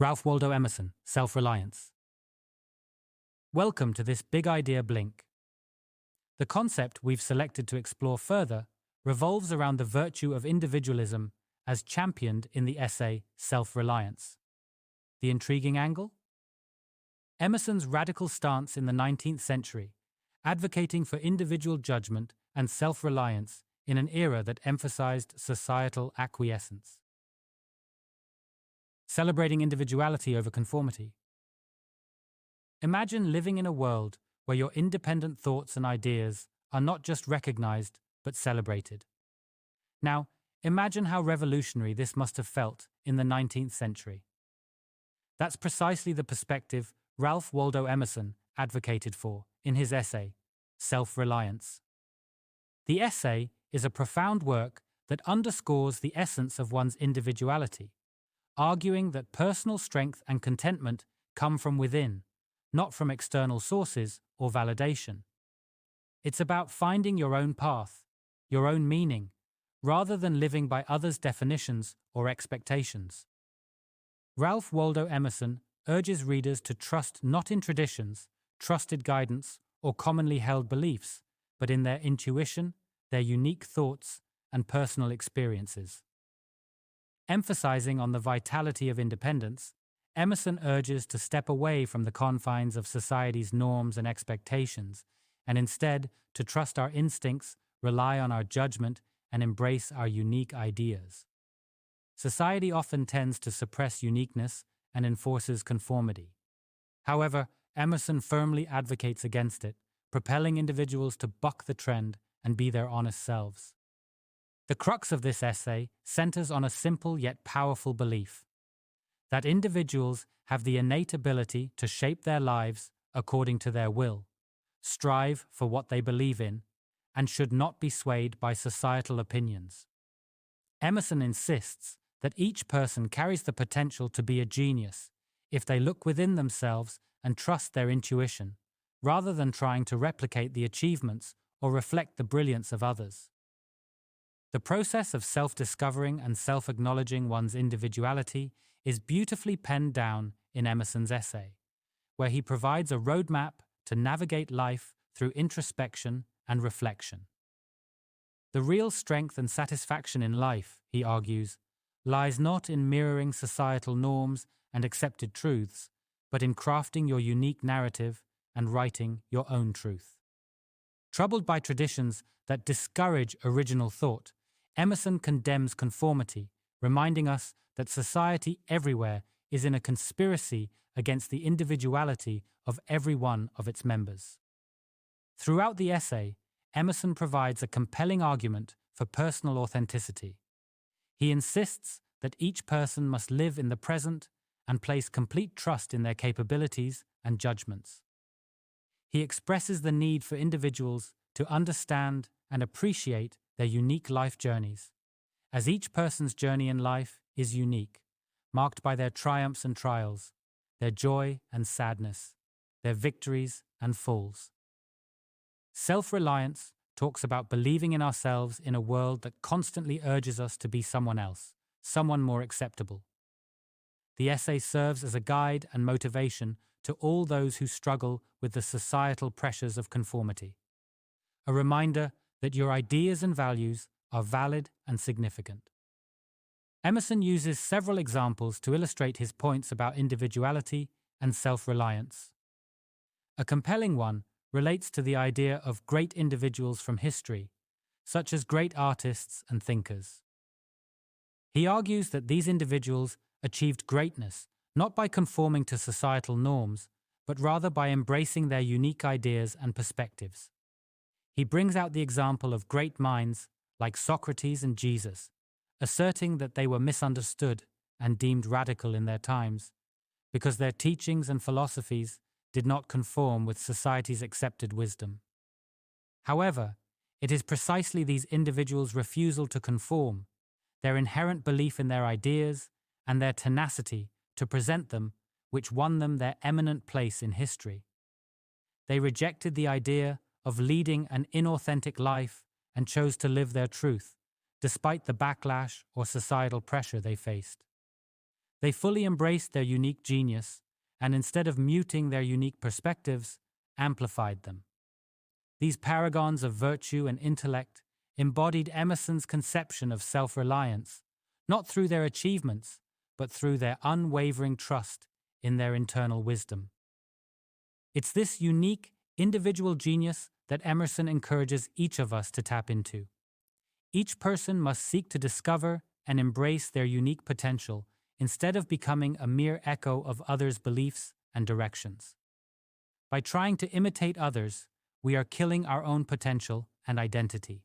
Ralph Waldo Emerson, Self-Reliance. Welcome to this Big Idea Blink. The concept we've selected to explore further revolves around the virtue of individualism as championed in the essay Self-Reliance. The intriguing angle? Emerson's radical stance in the 19th century, advocating for individual judgment and self-reliance in an era that emphasized societal acquiescence. Celebrating individuality over conformity. Imagine living in a world where your independent thoughts and ideas are not just recognized, but celebrated. Now, imagine how revolutionary this must have felt in the 19th century. That's precisely the perspective Ralph Waldo Emerson advocated for in his essay, Self-Reliance. The essay is a profound work that underscores the essence of one's individuality, arguing that personal strength and contentment come from within, not from external sources or validation. It's about finding your own path, your own meaning, rather than living by others' definitions or expectations. Ralph Waldo Emerson urges readers to trust not in traditions, trusted guidance, or commonly held beliefs, but in their intuition, their unique thoughts, and personal experiences. Emphasizing on the vitality of independence, Emerson urges to step away from the confines of society's norms and expectations, and instead to trust our instincts, rely on our judgment, and embrace our unique ideas. Society often tends to suppress uniqueness and enforces conformity. However, Emerson firmly advocates against it, propelling individuals to buck the trend and be their honest selves. The crux of this essay centers on a simple yet powerful belief: that individuals have the innate ability to shape their lives according to their will, strive for what they believe in, and should not be swayed by societal opinions. Emerson insists that each person carries the potential to be a genius if they look within themselves and trust their intuition, rather than trying to replicate the achievements or reflect the brilliance of others. The process of self-discovering and self-acknowledging one's individuality is beautifully penned down in Emerson's essay, where he provides a roadmap to navigate life through introspection and reflection. The real strength and satisfaction in life, he argues, lies not in mirroring societal norms and accepted truths, but in crafting your unique narrative and writing your own truth. Troubled by traditions that discourage original thought, Emerson condemns conformity, reminding us that society everywhere is in a conspiracy against the individuality of every one of its members. Throughout the essay, Emerson provides a compelling argument for personal authenticity. He insists that each person must live in the present and place complete trust in their capabilities and judgments. He expresses the need for individuals to understand and appreciate their unique life journeys, as each person's journey in life is unique, marked by their triumphs and trials, their joy and sadness, their victories and falls. Self-reliance talks about believing in ourselves in a world that constantly urges us to be someone else, someone more acceptable. The essay serves as a guide and motivation to all those who struggle with the societal pressures of conformity. A reminder that your ideas and values are valid and significant. Emerson uses several examples to illustrate his points about individuality and self-reliance. A compelling one relates to the idea of great individuals from history, such as great artists and thinkers. He argues that these individuals achieved greatness not by conforming to societal norms, but rather by embracing their unique ideas and perspectives. He brings out the example of great minds like Socrates and Jesus, asserting that they were misunderstood and deemed radical in their times, because their teachings and philosophies did not conform with society's accepted wisdom. However, it is precisely these individuals' refusal to conform, their inherent belief in their ideas, and their tenacity to present them, which won them their eminent place in history. They rejected the idea of leading an inauthentic life and chose to live their truth, despite the backlash or societal pressure they faced. They fully embraced their unique genius and instead of muting their unique perspectives, amplified them. These paragons of virtue and intellect embodied Emerson's conception of self-reliance, not through their achievements, but through their unwavering trust in their internal wisdom. It's this unique, individual genius that Emerson encourages each of us to tap into. Each person must seek to discover and embrace their unique potential instead of becoming a mere echo of others' beliefs and directions. By trying to imitate others, we are killing our own potential and identity.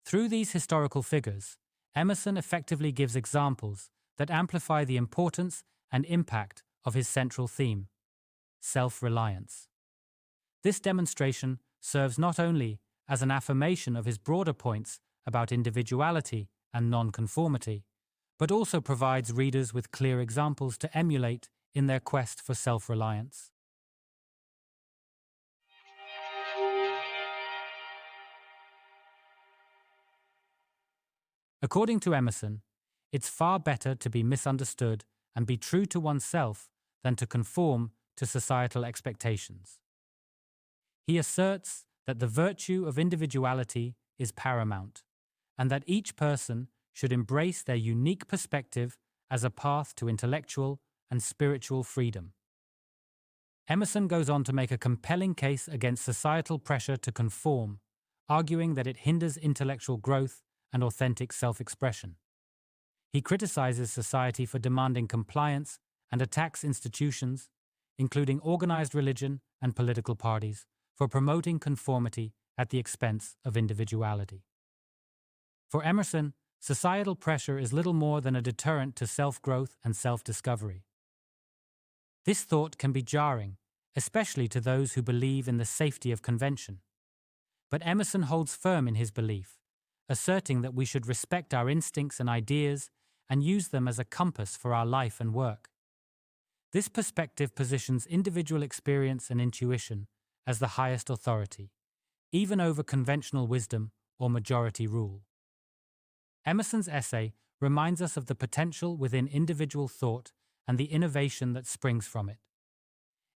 Through these historical figures, Emerson effectively gives examples that amplify the importance and impact of his central theme, self-reliance. This demonstration serves not only as an affirmation of his broader points about individuality and nonconformity, but also provides readers with clear examples to emulate in their quest for self-reliance. According to Emerson, it's far better to be misunderstood and be true to oneself than to conform to societal expectations. He asserts that the virtue of individuality is paramount, and that each person should embrace their unique perspective as a path to intellectual and spiritual freedom. Emerson goes on to make a compelling case against societal pressure to conform, arguing that it hinders intellectual growth and authentic self-expression. He criticizes society for demanding compliance and attacks institutions, including organized religion and political parties, for promoting conformity at the expense of individuality. For Emerson, societal pressure is little more than a deterrent to self-growth and self-discovery. This thought can be jarring, especially to those who believe in the safety of convention. But Emerson holds firm in his belief, asserting that we should respect our instincts and ideas and use them as a compass for our life and work. This perspective positions individual experience and intuition as the highest authority, even over conventional wisdom or majority rule. Emerson's essay reminds us of the potential within individual thought and the innovation that springs from it.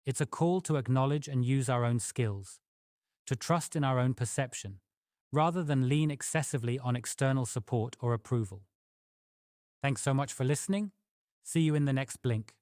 It's a call to acknowledge and use our own skills, to trust in our own perception, rather than lean excessively on external support or approval. Thanks so much for listening. See you in the next Blink.